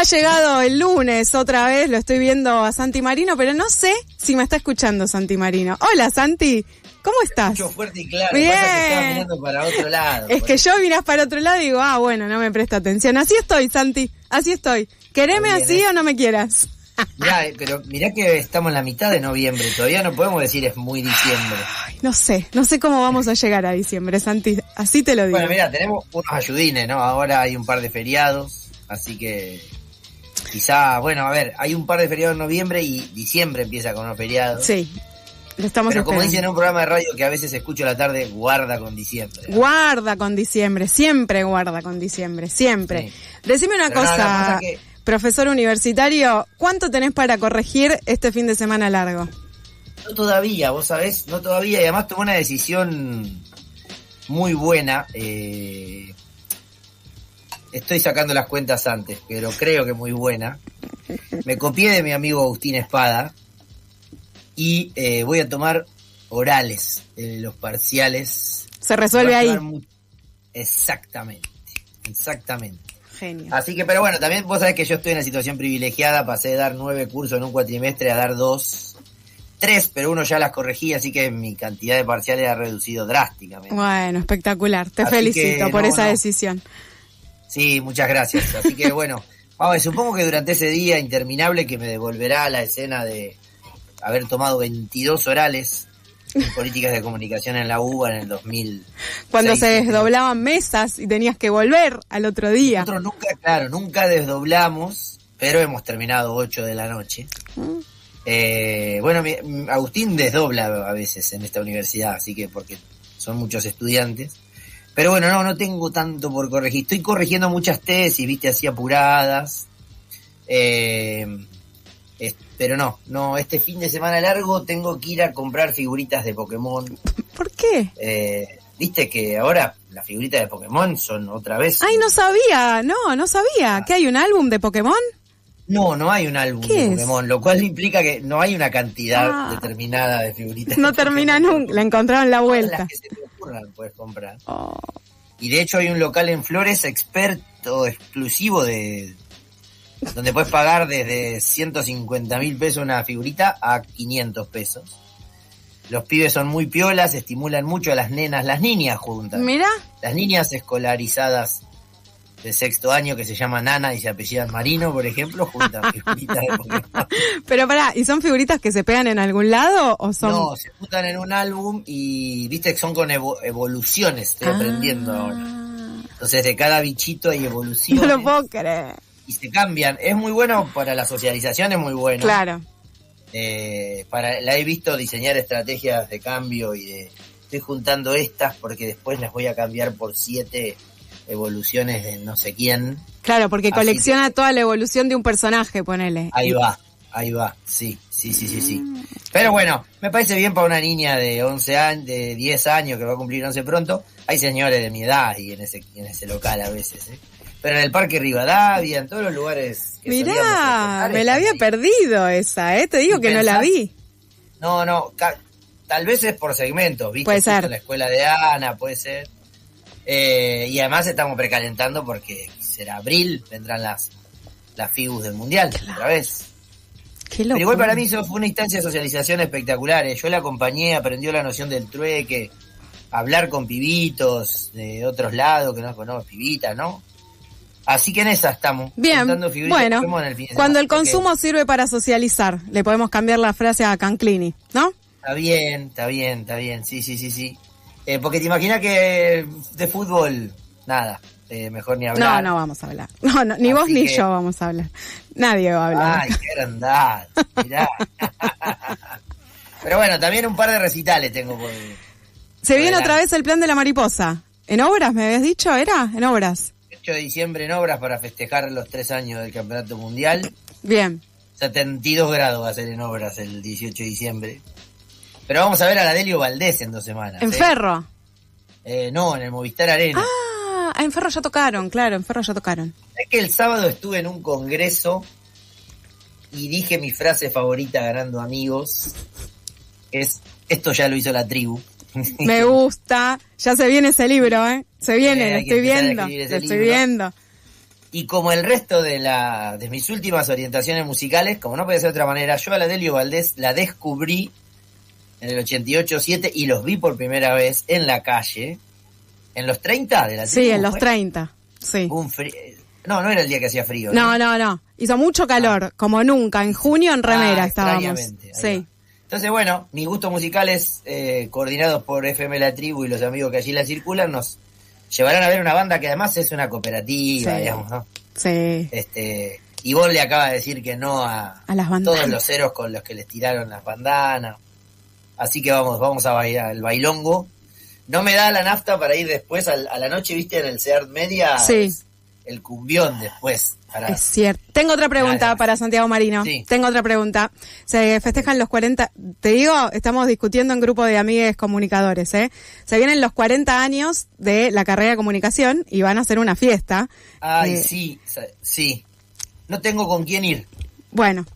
Ha llegado el lunes otra vez, lo estoy viendo a Santi Marino, pero no sé si me está escuchando Santi Marino. Hola Santi, ¿cómo estás? Mucho fuerte y claro. Bien. Pasa que estaba mirando para otro lado. Es que yo mirás para otro lado y digo, bueno, no me presta atención. Así estoy, Santi, así estoy. ¿Quereme así o no me quieras? Mirá, pero mirá que estamos en la mitad de noviembre, todavía no podemos decir es muy diciembre. Ay, no sé cómo vamos a llegar a diciembre, Santi, así te lo digo. Bueno, mirá, tenemos unos ayudines, ¿no? Ahora hay un par de feriados, así que quizá, bueno, a ver, hay un par de feriados en noviembre y diciembre empieza con los feriados. Sí, lo estamos Pero esperando. como dicen en un programa de radio que a veces escucho a la tarde, guarda con diciembre, ¿no? Guarda con diciembre, siempre guarda con diciembre, siempre. Sí. Decime una Pero cosa, no, la cosa que... profesor universitario, ¿cuánto tenés para corregir este fin de semana largo? No todavía, vos sabés, no todavía, y además tomé una decisión muy buena. Estoy sacando las cuentas antes, pero creo que muy buena. Me copié de mi amigo Agustín Espada y voy a tomar orales en los parciales. Se resuelve ahí. Exactamente. Genio. Así que, pero bueno, también vos sabés que yo estoy en una situación privilegiada, pasé de dar 9 cursos en un cuatrimestre a dar 3, pero uno ya las corregí, así que mi cantidad de parciales ha reducido drásticamente. Bueno, espectacular, te Así felicito que, por esa no. decisión. Sí, muchas gracias. Así que bueno, vamos, supongo que durante ese día interminable que me devolverá a la escena de haber tomado 22 orales en políticas de comunicación en la UBA en el 2000. Cuando se desdoblaban mesas y tenías que volver al otro día. Nosotros nunca desdoblamos, pero hemos terminado 8 de la noche. Bueno, Agustín desdobla a veces en esta universidad, así que porque son muchos estudiantes. Pero bueno, no tengo tanto por corregir. Estoy corrigiendo muchas tesis, viste, así apuradas. Pero no, este fin de semana largo tengo que ir a comprar figuritas de Pokémon. ¿Por qué? Viste que ahora las figuritas de Pokémon son otra vez... Ay, no sabía. ¿Qué hay, un álbum de Pokémon? No hay un álbum de Pokémon, lo cual implica que no hay una cantidad determinada de figuritas. No termina nunca, la encontraron la vuelta. Las que se te ocurran puedes comprar. Y de hecho hay un local en Flores experto, exclusivo, donde puedes pagar desde 150.000 pesos una figurita a 500 pesos. Los pibes son muy piolas, estimulan mucho a las niñas juntas. Mira. Las niñas escolarizadas de 6º año que se llaman Ana y se apellidan Marino, por ejemplo, juntan figuritas de Pokémon. Pero pará, ¿y son figuritas que se pegan en algún lado o son...? No, se juntan en un álbum y viste que son con evoluciones, estoy aprendiendo ahora. Entonces de cada bichito hay evoluciones. No lo puedo creer. Y se cambian. Es muy bueno para la socialización, es muy bueno. Claro. La he visto diseñar estrategias de cambio estoy juntando estas porque después las voy a cambiar por 7 evoluciones de no sé quién. Claro, porque colecciona toda la evolución de un personaje, ponele. Ahí va, sí. Pero bueno, me parece bien para una niña de 11 años, de 10 años que va a cumplir 11 pronto. Hay señores de mi edad y en ese local a veces, Pero en el Parque Rivadavia, en todos los lugares que mirá, me la había perdido esa, te digo que no la vi. No, tal vez es por segmentos, ¿viste? Puede ser. En la escuela de Ana, puede ser. Y además estamos precalentando porque será abril, vendrán las figus del Mundial, otra vez. Qué loco. Pero igual para mí eso fue una instancia de socialización espectacular. Yo la acompañé, aprendió la noción del trueque, hablar con pibitos de otros lados que no conozco, pibitas, ¿no? Así que en esa estamos. Bien, bueno, cuando el consumo sirve para socializar, le podemos cambiar la frase a Canclini, ¿no? Está bien, sí. Porque te imaginas que de fútbol, nada, mejor ni hablar. No vamos a hablar. No, ni vos ni yo vamos a hablar. Nadie va a hablar. Ay, qué grandad, mirá. Pero bueno, también un par de recitales tengo por... Se viene otra vez el plan de la mariposa. ¿En obras me habías dicho? ¿Era? En obras. 8 de diciembre en obras para festejar los 3 años del Campeonato Mundial. Bien. 72 grados va a ser en obras el 18 de diciembre. Pero vamos a ver a la Delio Valdés en 2 semanas. ¿En Ferro? No, en el Movistar Arena. En Ferro ya tocaron, claro, en Ferro ya tocaron. Es que el sábado estuve en un congreso y dije mi frase favorita ganando amigos. Esto ya lo hizo la tribu. Me gusta. Ya se viene ese libro, Se viene, lo estoy viendo. Y como el resto de mis últimas orientaciones musicales, como no podía ser de otra manera, yo a la Delio Valdés la descubrí en el 88-7 y los vi por primera vez en la calle, en los 30 de la tribu. Sí, en los 30, sí. No era el día que hacía frío. No. Hizo mucho calor, como nunca. En junio en remera estábamos. Sí. Entonces, bueno, mis gustos musicales, coordinados por FM La Tribu y los amigos que allí la circulan, nos llevarán a ver una banda que además es una cooperativa, digamos, ¿no? Sí. Ivonne le acaba de decir que no a las bandanas, todos los ceros con los que les tiraron las bandanas. Así que vamos a bailar el bailongo. No me da la nafta para ir después a la noche, ¿viste? En el Seart Media. Sí. El cumbión después. Es cierto. Tengo otra pregunta para Santiago Marino. Sí. Tengo otra pregunta. Se festejan los 40... Te digo, estamos discutiendo en grupo de amigues comunicadores, ¿eh? Se vienen los 40 años de la carrera de comunicación y van a hacer una fiesta. Ay, sí. No tengo con quién ir. Bueno,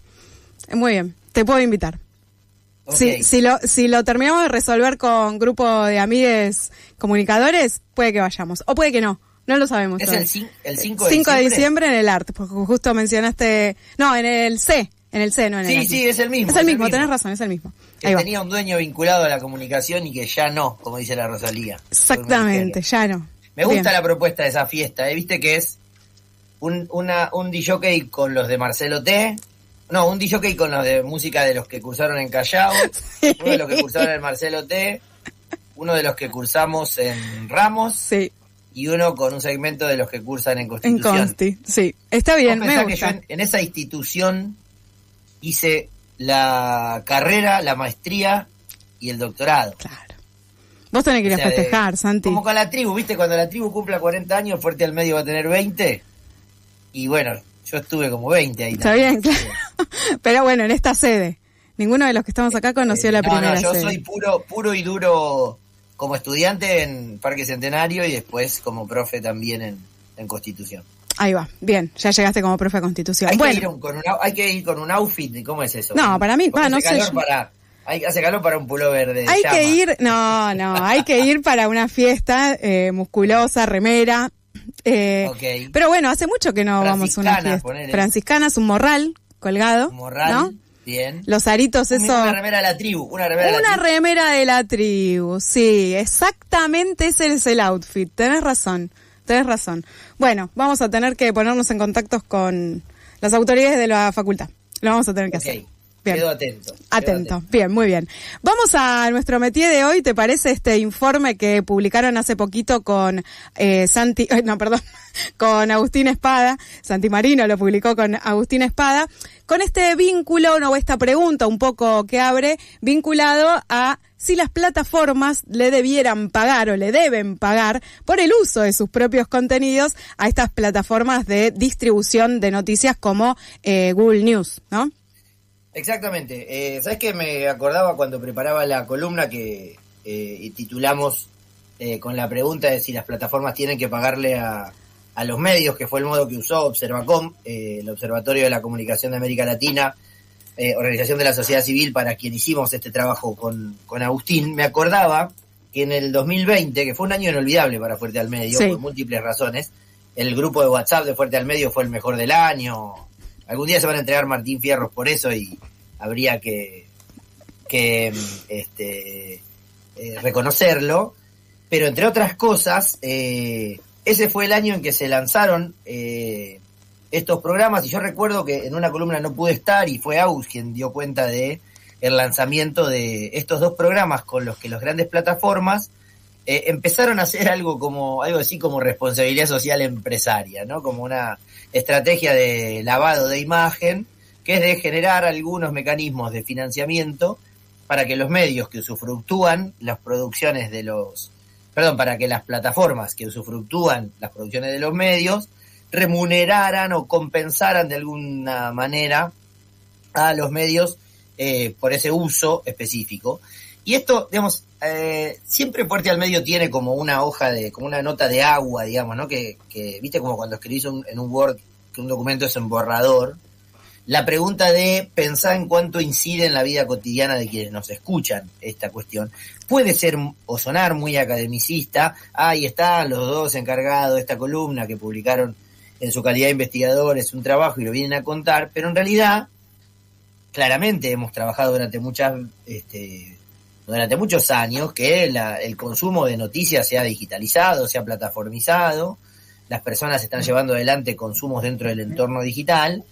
muy bien. Te puedo invitar. Okay. Si lo terminamos de resolver con grupo de amigues comunicadores, puede que vayamos. O puede que no. No lo sabemos. ¿Es el 5 de diciembre en el ART? Porque justo mencionaste... No, en el C. En el C, no en el ART. Sí, es el mismo. Es el mismo, tenés razón, es el mismo. Que tenía un dueño vinculado a la comunicación y que ya no, como dice la Rosalía. Exactamente, ya no. Me gusta la propuesta de esa fiesta, viste que es un DJ con los de Marcelo T. No, un DJ con los de música de los que cursaron en Callao, sí. Uno de los que cursaron en Marcelo T, uno de los que cursamos en Ramos, sí. Y uno con un segmento de los que cursan en Constitución. En Consti, sí. Está bien, me gusta. Que yo en esa institución hice la carrera, la maestría y el doctorado. Claro. Vos tenés que ir a festejar, Santi. Como con la tribu, ¿viste? Cuando la tribu cumpla 40 años, Fuerte al Medio va a tener 20. Y bueno, yo estuve como 20 ahí. Está bien, claro. Pero bueno, en esta sede. Ninguno de los que estamos acá conoció la primera sede. No, yo soy puro y duro como estudiante en Parque Centenario y después como profe también en Constitución. Ahí va, bien, ya llegaste como profe de Constitución. Hay que ir con un outfit, ¿cómo es eso? No, para mí, no sé. Hace calor para un pullover de hay llama. Que ir, hay que ir para una fiesta musculosa, remera. Okay. Pero bueno, hace mucho que no vamos a una fiesta. Franciscanas, un morral colgado. Un morral, ¿no? Bien. Los aritos, eso. Una remera de la tribu. Una remera de la tribu, sí, exactamente ese es el outfit. Tenés razón. Bueno, vamos a tener que ponernos en contactos con las autoridades de la facultad. Lo vamos a tener que hacer. Bien. Quedo atento. Bien, muy bien. Vamos a nuestro métier de hoy. ¿Te parece este informe que publicaron hace poquito con con Agustín Espada? Santi Marino lo publicó con Agustín Espada. Con este vínculo, o esta pregunta un poco que abre, vinculado a si las plataformas le debieran pagar o le deben pagar por el uso de sus propios contenidos a estas plataformas de distribución de noticias como Google News, ¿no? Exactamente. ¿Sabes qué? Me acordaba cuando preparaba la columna que titulamos con la pregunta de si las plataformas tienen que pagarle a los medios, que fue el modo que usó Observacom, el Observatorio de la Comunicación de América Latina, organización de la sociedad civil para quien hicimos este trabajo con Agustín. Me acordaba que en el 2020, que fue un año inolvidable para Fuerte al Medio, por múltiples razones, el grupo de WhatsApp de Fuerte al Medio fue el mejor del año. Algún día se van a entregar Martín Fierros por eso y habría que reconocerlo. Pero entre otras cosas, ese fue el año en que se lanzaron estos programas, y yo recuerdo que en una columna no pude estar y fue Agus quien dio cuenta de el lanzamiento de estos dos programas con los que las grandes plataformas empezaron a hacer algo así como responsabilidad social empresaria, ¿no? Como una estrategia de lavado de imagen, que es de generar algunos mecanismos de financiamiento para que los medios que usufructúan las producciones para que las plataformas que usufructúan las producciones de los medios remuneraran o compensaran de alguna manera a los medios por ese uso específico. Y esto, digamos, siempre Fuerte al Medio tiene como una como una nota de agua, digamos, ¿no? Que viste como cuando escribís en un Word que un documento es en borrador, la pregunta de pensar en cuánto incide en la vida cotidiana de quienes nos escuchan esta cuestión. Puede ser o sonar muy academicista. Ahí están los dos encargados de esta columna que publicaron en su calidad de investigadores un trabajo y lo vienen a contar, pero en realidad, claramente hemos trabajado durante muchos años que el consumo de noticias se ha digitalizado, se ha plataformizado, las personas están llevando adelante consumos dentro del entorno digital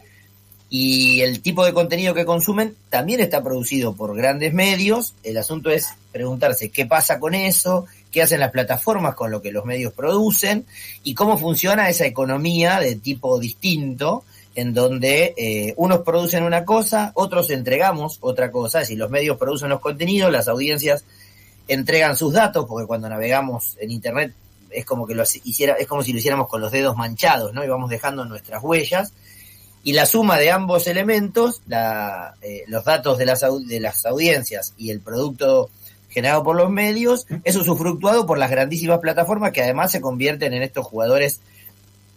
y el tipo de contenido que consumen también está producido por grandes medios. El asunto es preguntarse qué pasa con eso, qué hacen las plataformas con lo que los medios producen y cómo funciona esa economía de tipo distinto en donde unos producen una cosa, otros entregamos otra cosa. Es decir, los medios producen los contenidos, las audiencias entregan sus datos, porque cuando navegamos en internet es como es como si lo hiciéramos con los dedos manchados, ¿no? Y vamos dejando nuestras huellas. Y la suma de ambos elementos, los datos de las audiencias y el producto generado por los medios, es usufructuado por las grandísimas plataformas que además se convierten en estos jugadores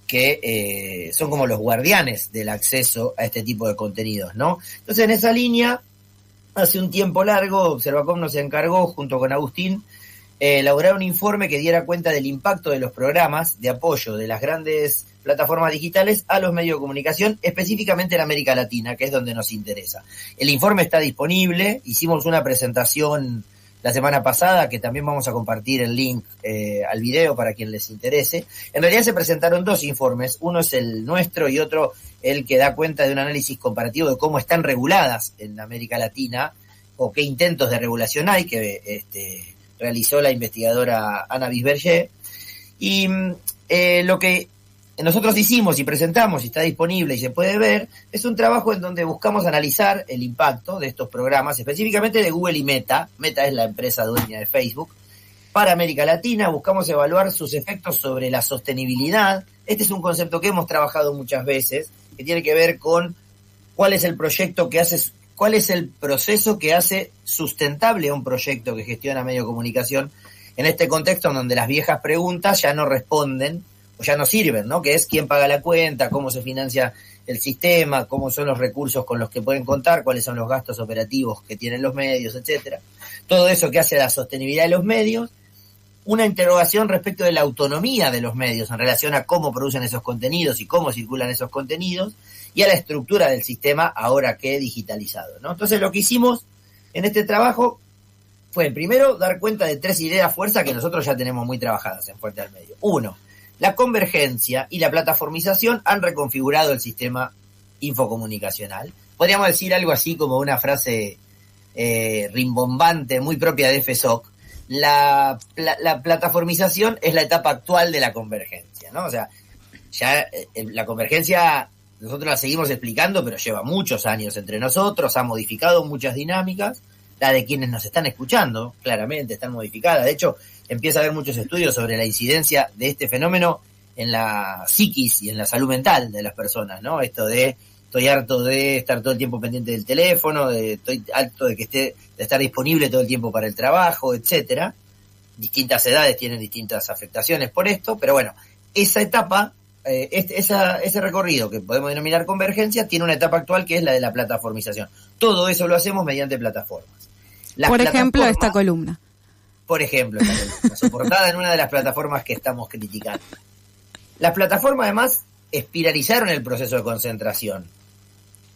que son como los guardianes del acceso a este tipo de contenidos, ¿no? Entonces, en esa línea, hace un tiempo largo, Observacom nos encargó, junto con Agustín, elaborar un informe que diera cuenta del impacto de los programas de apoyo de las grandes plataformas digitales a los medios de comunicación, específicamente en América Latina, que es donde nos interesa. El informe está disponible, hicimos una presentación la semana pasada, que también vamos a compartir el link al video para quien les interese. En realidad se presentaron dos informes, uno es el nuestro y otro el que da cuenta de un análisis comparativo de cómo están reguladas en América Latina, o qué intentos de regulación hay, que realizó la investigadora Ana Bisberger. Y lo que nosotros hicimos y presentamos, y está disponible y se puede ver, es un trabajo en donde buscamos analizar el impacto de estos programas, específicamente de Google y Meta. Meta es la empresa dueña de Facebook. Para América Latina buscamos evaluar sus efectos sobre la sostenibilidad. Este es un concepto que hemos trabajado muchas veces, que tiene que ver con cuál es el proyecto que hace, cuál es el proceso que hace sustentable a un proyecto que gestiona medio de comunicación, en este contexto en donde las viejas preguntas ya no responden, o ya no sirven, ¿no? Que es quién paga la cuenta, cómo se financia el sistema, cómo son los recursos con los que pueden contar, cuáles son los gastos operativos que tienen los medios, etcétera. Todo eso que hace a la sostenibilidad de los medios. Una interrogación respecto de la autonomía de los medios en relación a cómo producen esos contenidos y cómo circulan esos contenidos, y a la estructura del sistema ahora que digitalizado, ¿no? Entonces, lo que hicimos en este trabajo fue, primero, dar cuenta de tres ideas fuerza que nosotros ya tenemos muy trabajadas en Fuerte al Medio. Uno, la convergencia y la plataformización han reconfigurado el sistema infocomunicacional. Podríamos decir algo así como una frase rimbombante, muy propia de FSOC. La plataformización es la etapa actual de la convergencia, ¿no? O sea, ya la convergencia nosotros la seguimos explicando, pero lleva muchos años entre nosotros, ha modificado muchas dinámicas. La de quienes nos están escuchando, claramente, están modificadas. De hecho, empieza a haber muchos estudios sobre la incidencia de este fenómeno en la psiquis y en la salud mental de las personas, ¿no? Esto de estoy harto de estar todo el tiempo pendiente del teléfono, estoy harto de estar disponible todo el tiempo para el trabajo, etcétera. Distintas edades tienen distintas afectaciones por esto, pero bueno, esa etapa, ese recorrido que podemos denominar convergencia, tiene una etapa actual que es la de la plataformización. Todo eso lo hacemos mediante plataformas. Por ejemplo, esta columna. Por ejemplo, esta columna, soportada en una de las plataformas que estamos criticando. Las plataformas, además, espiralizaron el proceso de concentración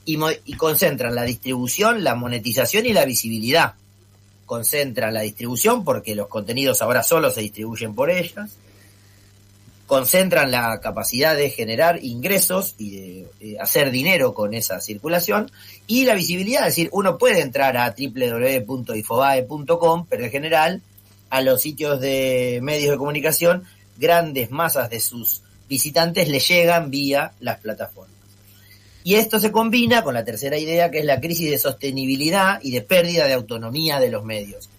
y concentran la distribución, la monetización y la visibilidad. Concentran la distribución porque los contenidos ahora solo se distribuyen por ellas. Concentran la capacidad de generar ingresos y de hacer dinero con esa circulación, y la visibilidad, es decir, uno puede entrar a www.infobae.com, pero en general a los sitios de medios de comunicación, grandes masas de sus visitantes le llegan vía las plataformas. Y esto se combina con la tercera idea, que es la crisis de sostenibilidad y de pérdida de autonomía de los medios.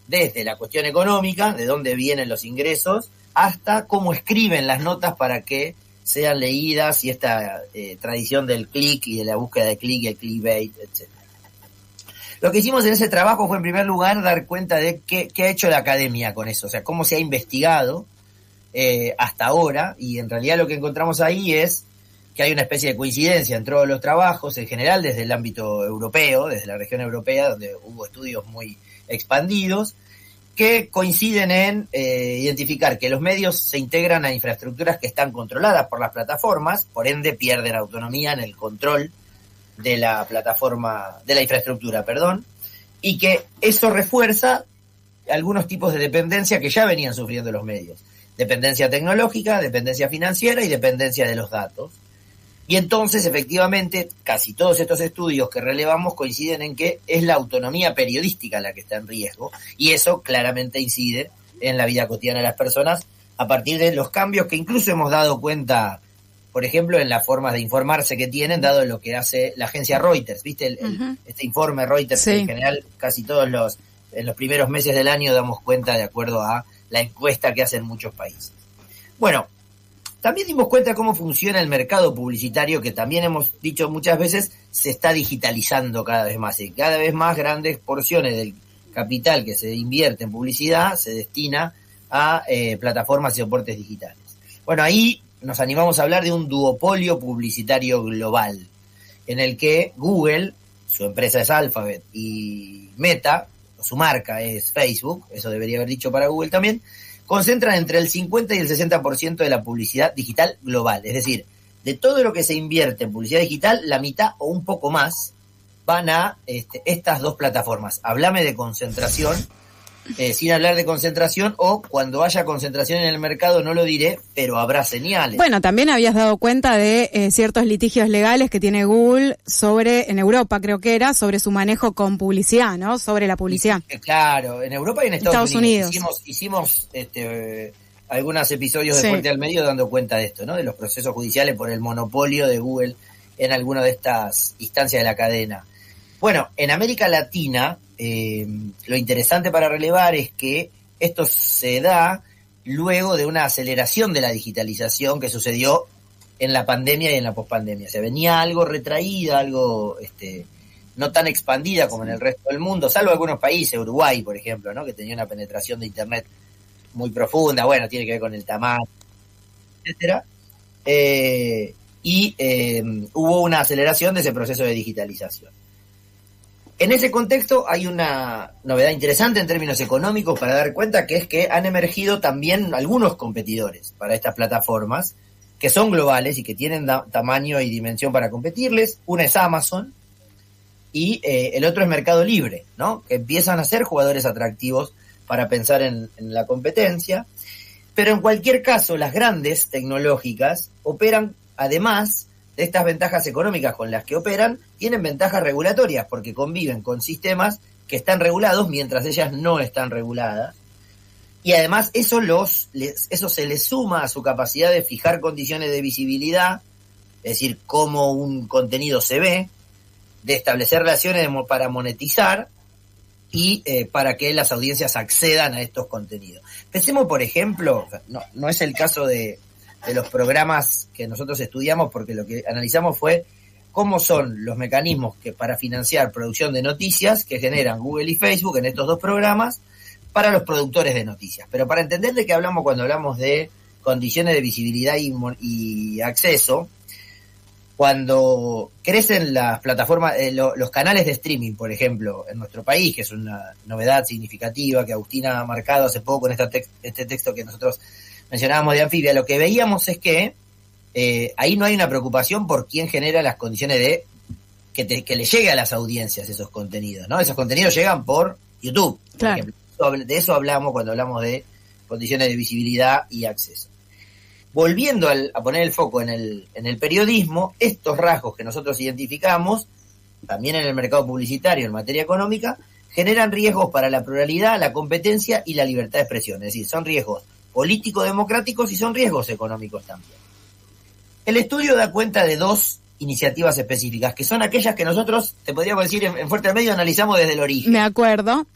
Desde la cuestión económica, de dónde vienen los ingresos, hasta cómo escriben las notas para que sean leídas, y esta tradición del click y de la búsqueda de click y el clickbait, etc. Lo que hicimos en ese trabajo fue, en primer lugar, dar cuenta de qué ha hecho la academia con eso, o sea, cómo se ha investigado hasta ahora, y en realidad lo que encontramos ahí es que hay una especie de coincidencia en todos los trabajos, en general desde el ámbito europeo, desde la región europea, donde hubo estudios muy expandidos, que coinciden en identificar que los medios se integran a infraestructuras que están controladas por las plataformas, por ende pierden autonomía en el control de la plataforma, de la infraestructura, y que eso refuerza algunos tipos de dependencia que ya venían sufriendo los medios. Dependencia tecnológica, dependencia financiera y dependencia de los datos. Y entonces, efectivamente, casi todos estos estudios que relevamos coinciden en que es la autonomía periodística la que está en riesgo, y eso claramente incide en la vida cotidiana de las personas a partir de los cambios que incluso hemos dado cuenta, por ejemplo, en las formas de informarse que tienen, dado lo que hace la agencia Reuters. ¿Viste este informe Reuters? Sí. Que en general casi todos en los primeros meses del año damos cuenta de acuerdo a la encuesta que hacen muchos países. Bueno, también dimos cuenta de cómo funciona el mercado publicitario, que también hemos dicho muchas veces, se está digitalizando cada vez más, y cada vez más grandes porciones del capital que se invierte en publicidad se destina a plataformas y soportes digitales. Bueno, ahí nos animamos a hablar de un duopolio publicitario global, en el que Google, su empresa es Alphabet, y Meta, su marca es Facebook, eso debería haber dicho para Google también, concentran entre el 50 y el 60% de la publicidad digital global. Es decir, de todo lo que se invierte en publicidad digital, la mitad o un poco más van a estas dos plataformas. Háblame de concentración, sin hablar de concentración, o cuando haya concentración en el mercado, no lo diré, pero habrá señales. Bueno, también habías dado cuenta de ciertos litigios legales que tiene Google en Europa, creo que era, sobre su manejo con publicidad, ¿no? Sobre la publicidad. Claro, en Europa y en Estados Unidos. Hicimos algunos episodios de Fuerte al Medio dando cuenta de esto, ¿no? De los procesos judiciales por el monopolio de Google en alguna de estas instancias de la cadena. Bueno, en América Latina, lo interesante para relevar es que esto se da luego de una aceleración de la digitalización que sucedió en la pandemia y en la pospandemia. Se venía algo retraída, algo no tan expandida como en el resto del mundo, salvo algunos países, Uruguay, por ejemplo, ¿no? Que tenía una penetración de Internet muy profunda, bueno, tiene que ver con el tamaño, etcétera. Hubo una aceleración de ese proceso de digitalización. En ese contexto hay una novedad interesante en términos económicos para dar cuenta, que es que han emergido también algunos competidores para estas plataformas que son globales y que tienen tamaño y dimensión para competirles. Una es Amazon y el otro es Mercado Libre, ¿no? Que empiezan a ser jugadores atractivos para pensar en la competencia. Pero en cualquier caso, las grandes tecnológicas operan, además de estas ventajas económicas con las que operan, tienen ventajas regulatorias porque conviven con sistemas que están regulados mientras ellas no están reguladas. Y además eso se les suma a su capacidad de fijar condiciones de visibilidad, es decir, cómo un contenido se ve, de establecer relaciones para monetizar y para que las audiencias accedan a estos contenidos. Pensemos, por ejemplo, no es el caso de los programas que nosotros estudiamos, porque lo que analizamos fue cómo son los mecanismos que para financiar producción de noticias que generan Google y Facebook en estos dos programas para los productores de noticias. Pero para entender de qué hablamos cuando hablamos de condiciones de visibilidad y acceso, cuando crecen las plataformas, los canales de streaming, por ejemplo, en nuestro país, que es una novedad significativa que Agustín ha marcado hace poco en este texto que nosotros mencionábamos de Anfibia, lo que veíamos es que ahí no hay una preocupación por quién genera las condiciones de que le llegue a las audiencias esos contenidos, ¿no? Esos contenidos llegan por YouTube, claro. Por ejemplo. De eso hablamos cuando hablamos de condiciones de visibilidad y acceso. Volviendo a poner el foco en el periodismo, estos rasgos que nosotros identificamos, también en el mercado publicitario, en materia económica, generan riesgos para la pluralidad, la competencia y la libertad de expresión. Es decir, son riesgos político-democráticos y son riesgos económicos también. El estudio da cuenta de dos iniciativas específicas, que son aquellas que nosotros, te podríamos decir, en Fuerte al Medio analizamos desde el origen. Me acuerdo.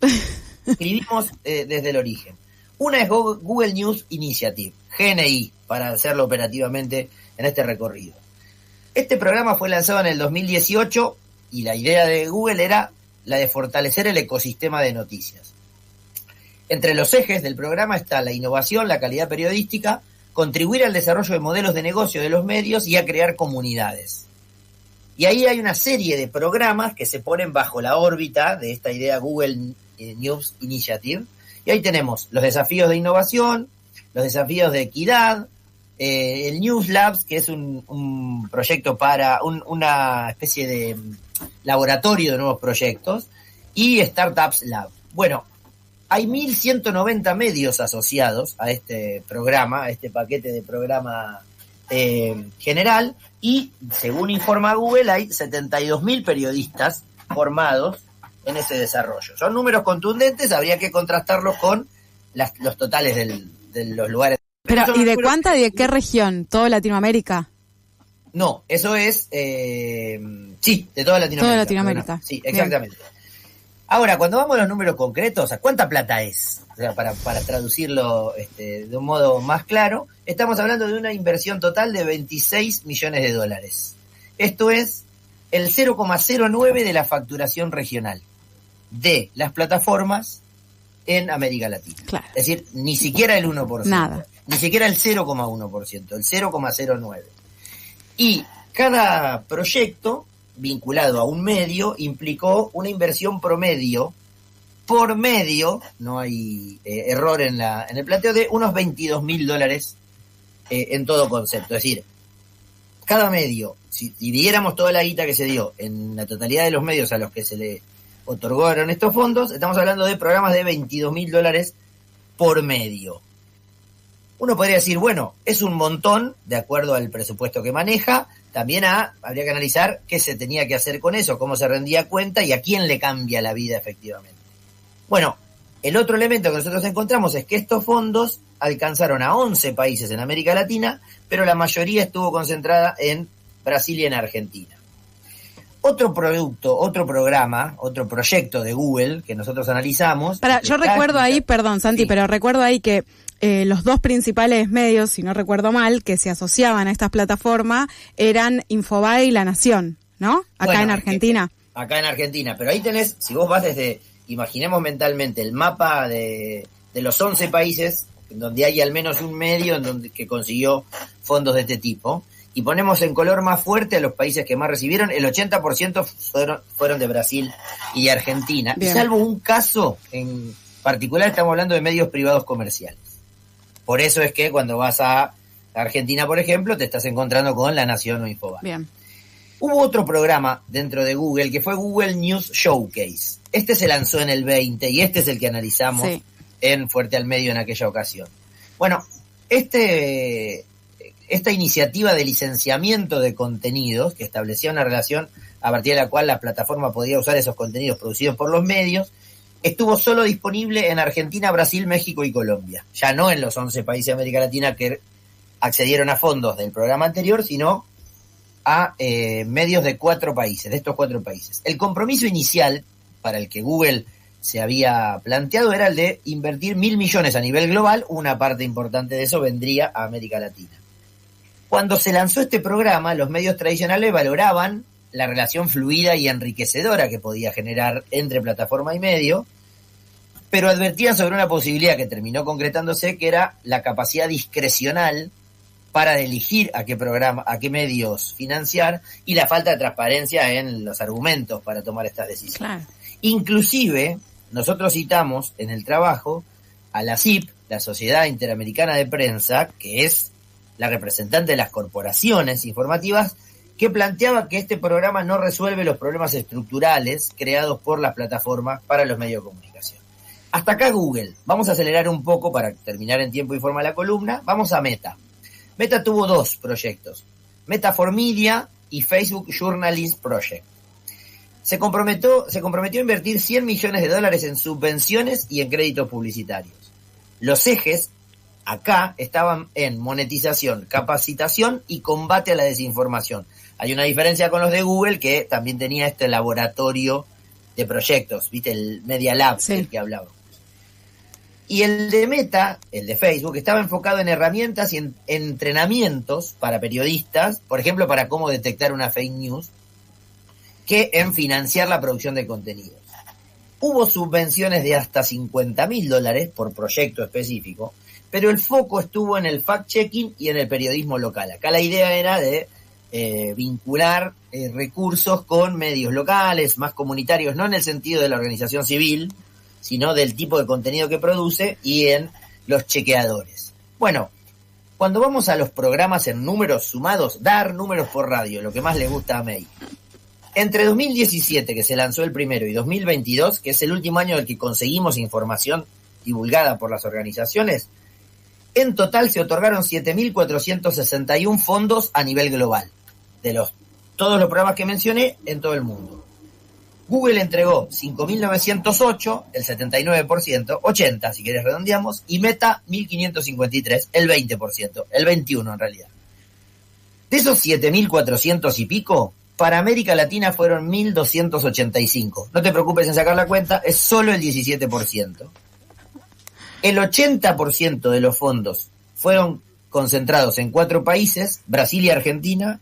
Escribimos desde el origen. Una es Google News Initiative, GNI, para hacerlo operativamente en este recorrido. Este programa fue lanzado en el 2018 y la idea de Google era la de fortalecer el ecosistema de noticias. Entre los ejes del programa está la innovación, la calidad periodística, contribuir al desarrollo de modelos de negocio de los medios y a crear comunidades. Y ahí hay una serie de programas que se ponen bajo la órbita de esta idea Google News Initiative Y ahí tenemos los desafíos de innovación, los desafíos de equidad, el News Labs, que es un proyecto para una especie de laboratorio de nuevos proyectos, y Startups Lab. Bueno, hay 1.190 medios asociados a este programa, a este paquete de programa general, y según informa Google, hay 72.000 periodistas formados en ese desarrollo. Son números contundentes, habría que contrastarlos con los totales de los lugares. Pero, ¿y de cuánta, de qué región? ¿Todo Latinoamérica? No, eso es, sí, de toda Latinoamérica. Toda Latinoamérica. Sí, exactamente. Bien. Ahora, cuando vamos a los números concretos, ¿a cuánta plata es? O sea, para traducirlo de un modo más claro, estamos hablando de una inversión total de $26 millones. Esto es el 0,09 de la facturación regional de las plataformas en América Latina. Claro. Es decir, ni siquiera el 1%. Nada. Ni siquiera el 0,1%, el 0,09. Y cada proyecto vinculado a un medio implicó una inversión promedio, por medio, no hay error en el planteo, de unos $22.000 en todo concepto. Es decir, cada medio, si dividiéramos toda la guita que se dio en la totalidad de los medios a los que se le otorgaron estos fondos, estamos hablando de programas de $22.000 por medio. Uno podría decir, bueno, es un montón, de acuerdo al presupuesto que maneja. También habría que analizar qué se tenía que hacer con eso, cómo se rendía cuenta y a quién le cambia la vida efectivamente. Bueno, el otro elemento que nosotros encontramos es que estos fondos alcanzaron a 11 países en América Latina, pero la mayoría estuvo concentrada en Brasil y en Argentina. Otro producto, otro programa, otro proyecto de Google que nosotros analizamos. Yo recuerdo ahí, perdón Santi, sí, pero recuerdo ahí que los dos principales medios, si no recuerdo mal, que se asociaban a estas plataformas eran Infobae y La Nación, ¿no? Acá en Argentina. Acá en Argentina, pero ahí tenés, si vos vas imaginemos mentalmente el mapa de los 11 países, donde hay al menos un medio que consiguió fondos de este tipo, y ponemos en color más fuerte a los países que más recibieron, el 80% fueron de Brasil y de Argentina. Bien. Y salvo un caso en particular, estamos hablando de medios privados comerciales. Por eso es que cuando vas a Argentina, por ejemplo, te estás encontrando con La Nación o Infobae. Bien. Hubo otro programa dentro de Google que fue Google News Showcase. Este se lanzó en el 20 y este es el que analizamos en Fuerte al Medio en aquella ocasión. Bueno, esta iniciativa de licenciamiento de contenidos, que establecía una relación a partir de la cual la plataforma podía usar esos contenidos producidos por los medios, estuvo solo disponible en Argentina, Brasil, México y Colombia. Ya no en los 11 países de América Latina que accedieron a fondos del programa anterior, sino a medios de 4 países, de estos 4 países. El compromiso inicial para el que Google se había planteado era el de invertir 1.000 millones a nivel global. Una parte importante de eso vendría a América Latina. Cuando se lanzó este programa, los medios tradicionales valoraban la relación fluida y enriquecedora que podía generar entre plataforma y medio, pero advertían sobre una posibilidad que terminó concretándose, que era la capacidad discrecional para elegir a qué medios financiar y la falta de transparencia en los argumentos para tomar estas decisiones. Claro. Inclusive, nosotros citamos en el trabajo a la SIP, la Sociedad Interamericana de Prensa, que es la representante de las corporaciones informativas, que planteaba que este programa no resuelve los problemas estructurales creados por las plataformas para los medios de comunicación. Hasta acá Google. Vamos a acelerar un poco para terminar en tiempo y forma la columna. Vamos a Meta. Meta tuvo 2 proyectos, Meta for Media y Facebook Journalist Project. Se comprometió a invertir $100 millones en subvenciones y en créditos publicitarios. Los ejes acá estaban en monetización, capacitación y combate a la desinformación. Hay una diferencia con los de Google, que también tenía este laboratorio de proyectos, ¿viste? El Media Lab, sí, del que hablaba. Y el de Meta, el de Facebook, estaba enfocado en herramientas y en entrenamientos para periodistas, por ejemplo, para cómo detectar una fake news, que en financiar la producción de contenidos. Hubo subvenciones de hasta $50.000 por proyecto específico, pero el foco estuvo en el fact-checking y en el periodismo local. Acá la idea era de vincular recursos con medios locales, más comunitarios, no en el sentido de la organización civil, sino del tipo de contenido que produce y en los chequeadores. Bueno, cuando vamos a los programas en números sumados, dar números por radio, lo que más le gusta a May. Entre 2017, que se lanzó el primero, y 2022, que es el último año en el que conseguimos información divulgada por las organizaciones, en total se otorgaron 7.461 fondos a nivel global, de todos los programas que mencioné en todo el mundo. Google entregó 5.908, el 79%, 80 si querés redondeamos, y Meta 1.553, el 20%, el 21% en realidad. De esos 7.400 y pico, para América Latina fueron 1.285. No te preocupes en sacar la cuenta, es solo el 17%. El 80% de los fondos fueron concentrados en 4 países, Brasil y Argentina,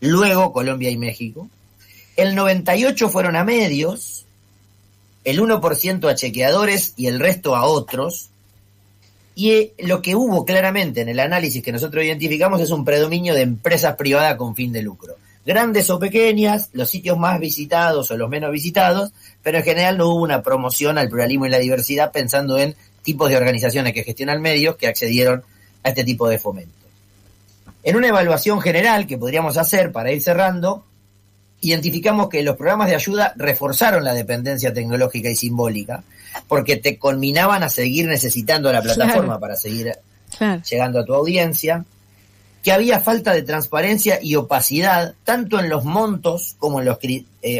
luego Colombia y México. El 98% fueron a medios, el 1% a chequeadores y el resto a otros. Y lo que hubo claramente en el análisis que nosotros identificamos es un predominio de empresas privadas con fin de lucro. Grandes o pequeñas, los sitios más visitados o los menos visitados, pero en general no hubo una promoción al pluralismo y la diversidad pensando en tipos de organizaciones que gestionan medios que accedieron a este tipo de fomento. En una evaluación general que podríamos hacer para ir cerrando, identificamos que los programas de ayuda reforzaron la dependencia tecnológica y simbólica porque te conminaban a seguir necesitando la plataforma para seguir llegando a tu audiencia, que había falta de transparencia y opacidad tanto en los montos como en los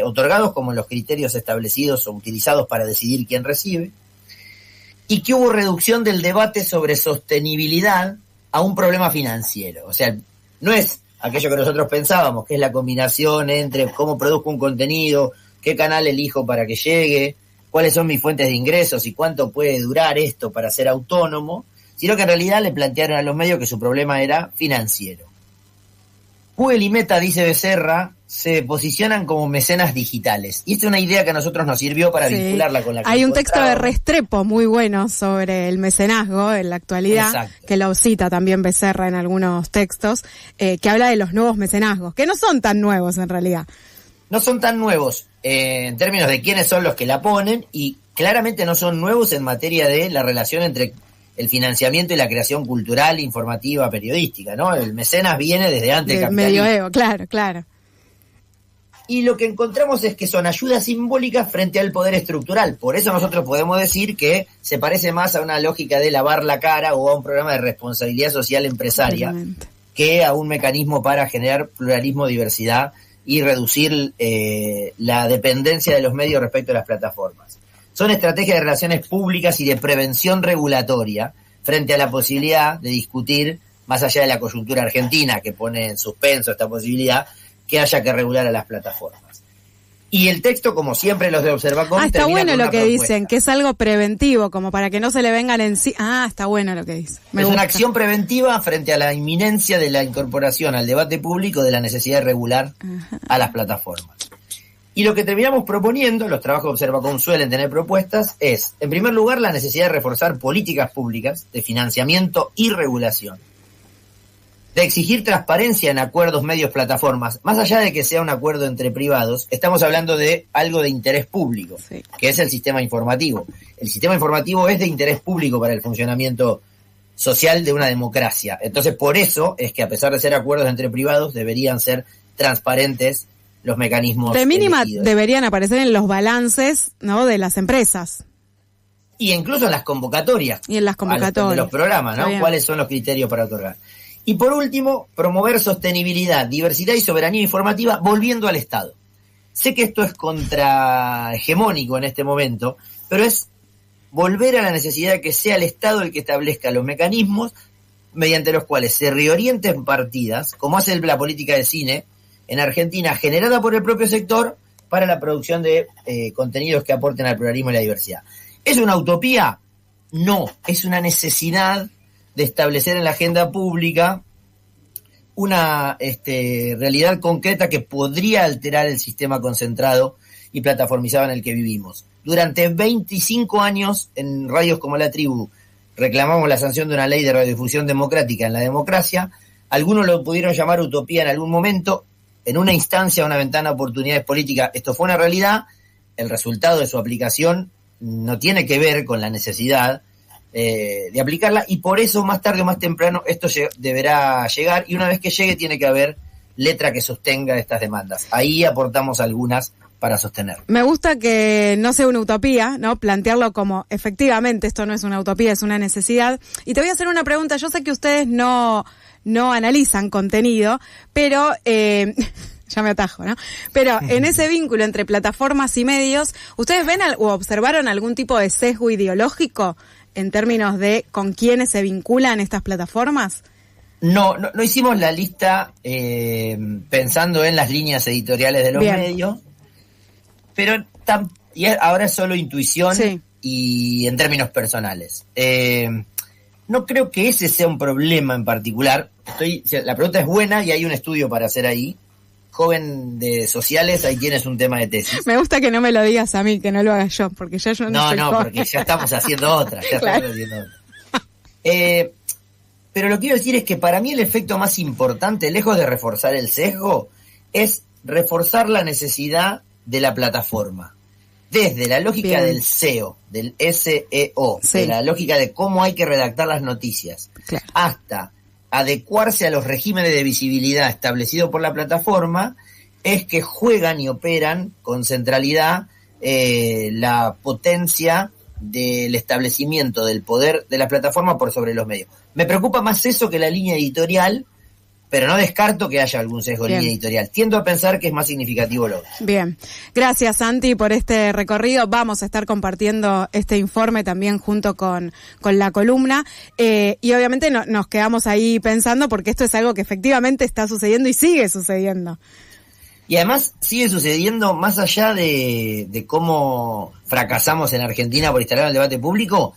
otorgados como en los criterios establecidos o utilizados para decidir quién recibe, y que hubo reducción del debate sobre sostenibilidad a un problema financiero. O sea, no es aquello que nosotros pensábamos, que es la combinación entre cómo produzco un contenido, qué canal elijo para que llegue, cuáles son mis fuentes de ingresos y cuánto puede durar esto para ser autónomo, sino que en realidad le plantearon a los medios que su problema era financiero. Google y Meta, dice Becerra, se posicionan como mecenas digitales. Y esta es una idea que a nosotros nos sirvió para vincularla con la que hay un texto de Restrepo muy bueno sobre el mecenazgo en la actualidad. Exacto. Que lo cita también Becerra en algunos textos, que habla de los nuevos mecenazgos, que no son tan nuevos en realidad. No son tan nuevos en términos de quiénes son los que la ponen, y claramente no son nuevos en materia de la relación entre el financiamiento y la creación cultural, informativa, periodística, ¿no? El mecenas viene desde antes del capitalismo. Medioevo, claro. Y lo que encontramos es que son ayudas simbólicas frente al poder estructural. Por eso nosotros podemos decir que se parece más a una lógica de lavar la cara o a un programa de responsabilidad social empresaria que a un mecanismo para generar pluralismo, diversidad y reducir la dependencia de los medios respecto a las plataformas. Son estrategias de relaciones públicas y de prevención regulatoria frente a la posibilidad de discutir, más allá de la coyuntura argentina que pone en suspenso esta posibilidad, que haya que regular a las plataformas. Y el texto, como siempre los de Observacom, está bueno lo que dicen, que es algo preventivo, como para que no se le vengan en sí. Está bueno lo que dice. Es una acción preventiva frente a la inminencia de la incorporación al debate público de la necesidad de regular a las plataformas. Y lo que terminamos proponiendo, los trabajos de Observacom suelen tener propuestas, es, en primer lugar, la necesidad de reforzar políticas públicas de financiamiento y regulación, de exigir transparencia en acuerdos medios-plataformas. Más allá de que sea un acuerdo entre privados, estamos hablando de algo de interés público, que es el sistema informativo. El sistema informativo es de interés público para el funcionamiento social de una democracia. Entonces, por eso es que, a pesar de ser acuerdos entre privados, deberían ser transparentes los mecanismos de mínima elegidos. Deberían aparecer en los balances, ¿no?, de las empresas. Y incluso en las convocatorias. Y en las convocatorias. De los programas, ¿no? ¿Cuáles son los criterios para otorgar? Y por último, promover sostenibilidad, diversidad y soberanía informativa volviendo al Estado. Sé que esto es contrahegemónico en este momento, pero es volver a la necesidad de que sea el Estado el que establezca los mecanismos mediante los cuales se reorienten partidas, como hace la política de cine en Argentina, generada por el propio sector para la producción de contenidos que aporten al pluralismo y la diversidad. ¿Es una utopía? No, es una necesidad de establecer en la agenda pública una realidad concreta que podría alterar el sistema concentrado y plataformizado en el que vivimos. Durante 25 años, en radios como La Tribu, reclamamos la sanción de una ley de radiodifusión democrática en la democracia. Algunos lo pudieron llamar utopía en algún momento. En una instancia, una ventana de oportunidades políticas, esto fue una realidad. El resultado de su aplicación no tiene que ver con la necesidad de aplicarla, y por eso más tarde o más temprano esto deberá llegar, y una vez que llegue tiene que haber letra que sostenga estas demandas. Ahí aportamos algunas para sostener. Me gusta que no sea una utopía, ¿no? Plantearlo como, efectivamente, esto no es una utopía, es una necesidad. Y te voy a hacer una pregunta. Yo sé que ustedes no analizan contenido, pero ya me atajo, ¿no? Pero en ese vínculo entre plataformas y medios, ¿ustedes ven o observaron algún tipo de sesgo ideológico en términos de con quiénes se vinculan estas plataformas? No hicimos la lista pensando en las líneas editoriales de los medios, pero y ahora es solo intuición, sí, y en términos personales. No creo que ese sea un problema en particular. La pregunta es buena y hay un estudio para hacer ahí. Joven de sociales, ahí tienes un tema de tesis. Me gusta que no me lo digas a mí, que no lo haga yo, porque ya yo no soy joven. Porque ya estamos haciendo otra. Claro. Pero lo que quiero decir es que para mí el efecto más importante, lejos de reforzar el sesgo, es reforzar la necesidad de la plataforma. Desde la lógica del SEO, del SEO, sí, de la lógica de cómo hay que redactar las noticias, claro, hasta adecuarse a los regímenes de visibilidad establecidos por la plataforma, es que juegan y operan con centralidad la potencia del establecimiento del poder de la plataforma por sobre los medios. Me preocupa más eso que la línea editorial, pero no descarto que haya algún sesgo en línea editorial. Tiendo a pensar que es más significativo lo otro. Bien. Gracias, Santi, por este recorrido. Vamos a estar compartiendo este informe también junto con la columna. Y obviamente nos quedamos ahí pensando porque esto es algo que efectivamente está sucediendo y sigue sucediendo. Y además sigue sucediendo más allá de cómo fracasamos en Argentina por instalar el debate público.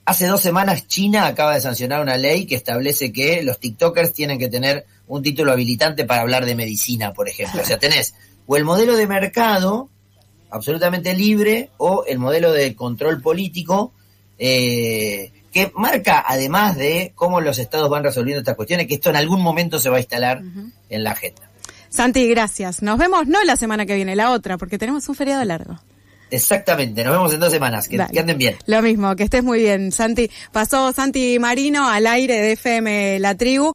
Hace 2 semanas China acaba de sancionar una ley que establece que los TikTokers tienen que tener un título habilitante para hablar de medicina, por ejemplo. O sea, tenés o el modelo de mercado absolutamente libre o el modelo de control político que marca, además de cómo los estados van resolviendo estas cuestiones, que esto en algún momento se va a instalar en la agenda. Santi, gracias. Nos vemos no la semana que viene, la otra, porque tenemos un feriado largo. Exactamente, nos vemos en 2 semanas, que anden bien. Lo mismo, que estés muy bien, Santi. Pasó Santi Marino al aire de FM La Tribu.